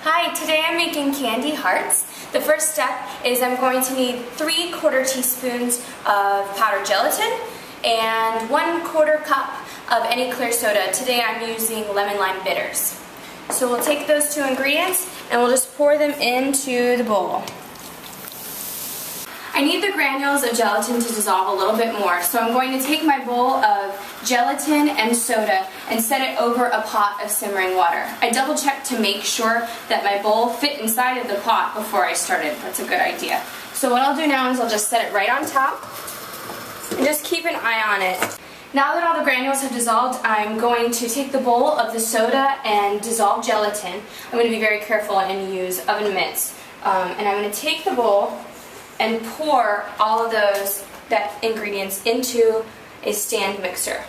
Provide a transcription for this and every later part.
Hi, today I'm making candy hearts. The first step is I'm going to need 3/4 teaspoons of powdered gelatin and 1/4 cup of any clear soda. Today I'm using lemon lime bitters. So we'll take those two ingredients and we'll just pour them into the bowl. I need the granules of gelatin to dissolve a little bit more, so I'm going to take my bowl of gelatin and soda and set it over a pot of simmering water. I double checked to make sure that my bowl fit inside of the pot before I started. That's a good idea. So what I'll do now is I'll just set it right on top and just keep an eye on it. Now that all the granules have dissolved, I'm going to take the bowl of the soda and dissolve gelatin. I'm going to be very careful and use oven mitts. And I'm going to take the bowl and pour all of those ingredients into a stand mixer.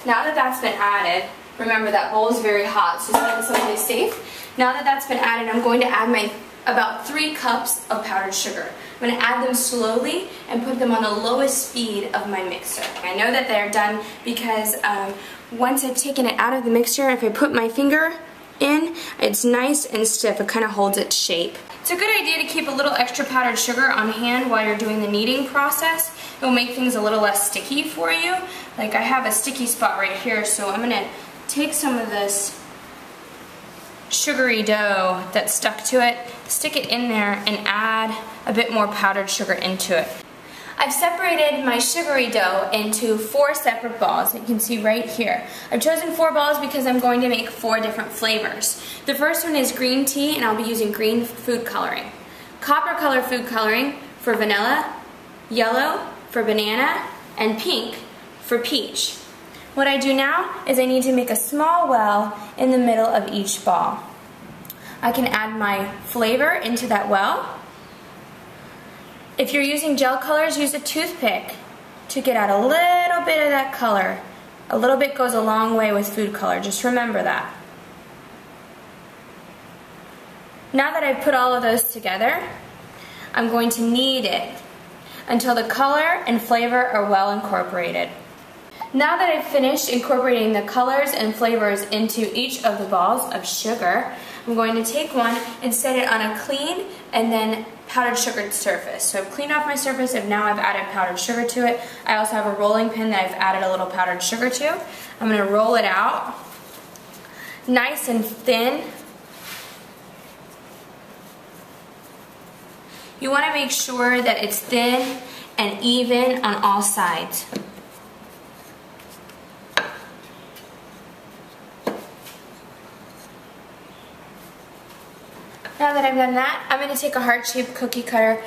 Now that that's been added, remember that bowl is very hot, so set it someplace safe. Now that that's been added, I'm going to add about 3 cups of powdered sugar. I'm going to add them slowly and put them on the lowest speed of my mixer. I know that they're done because once I've taken it out of the mixer, if I put my finger in, it's nice and stiff. It kind of holds its shape. It's a good idea to keep a little extra powdered sugar on hand while you're doing the kneading process. It will make things a little less sticky for you. Like I have a sticky spot right here, so I'm going to take some of this sugary dough that's stuck to it, stick it in there, and add a bit more powdered sugar into it. I've separated my sugary dough into 4 separate balls. You can see right here. I've chosen 4 balls because I'm going to make 4 different flavors. The first one is green tea, and I'll be using green food coloring. Copper color food coloring for vanilla, yellow for banana, and pink for peach. What I do now is I need to make a small well in the middle of each ball. I can add my flavor into that well. If you're using gel colors, use a toothpick to get out a little bit of that color. A little bit goes a long way with food color, just remember that. Now that I've put all of those together, I'm going to knead it until the color and flavor are well incorporated. Now that I've finished incorporating the colors and flavors into each of the balls of sugar, I'm going to take one and set it on a clean and then powdered sugared surface. So I've cleaned off my surface and now I've added powdered sugar to it. I also have a rolling pin that I've added a little powdered sugar to. I'm going to roll it out nice and thin. You want to make sure that it's thin and even on all sides. Now that I've done that, I'm going to take a heart-shaped cookie cutter.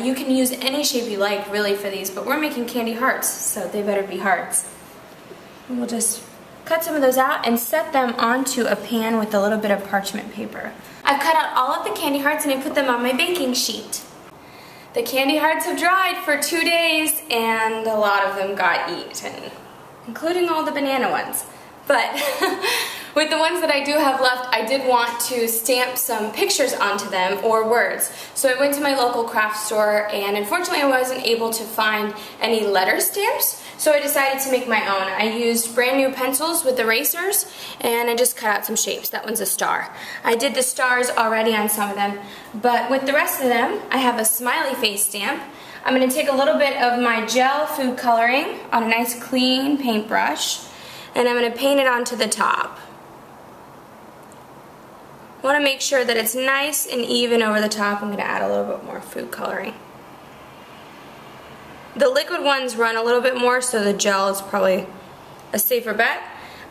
You can use any shape you like really for these, but we're making candy hearts, so they better be hearts. And we'll just cut some of those out and set them onto a pan with a little bit of parchment paper. I've cut out all of the candy hearts and I put them on my baking sheet. The candy hearts have dried for 2 days and a lot of them got eaten, including all the banana ones. But with the ones that I do have left, I did want to stamp some pictures onto them or words. So I went to my local craft store and unfortunately I wasn't able to find any letter stamps. So I decided to make my own. I used brand new pencils with erasers and I just cut out some shapes. That one's a star. I did the stars already on some of them, but with the rest of them, I have a smiley face stamp. I'm going to take a little bit of my gel food coloring on a nice clean paintbrush and I'm going to paint it onto the top. I want to make sure that it's nice and even over the top. I'm going to add a little bit more food coloring. The liquid ones run a little bit more, so the gel is probably a safer bet.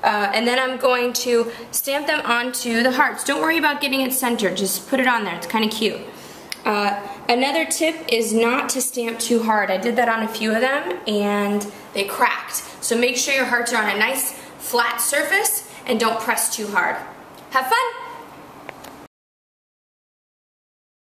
And then I'm going to stamp them onto the hearts. Don't worry about getting it centered, just put it on there, it's kind of cute. Another tip is not to stamp too hard. I did that on a few of them and they cracked. So make sure your hearts are on a nice flat surface and don't press too hard. Have fun!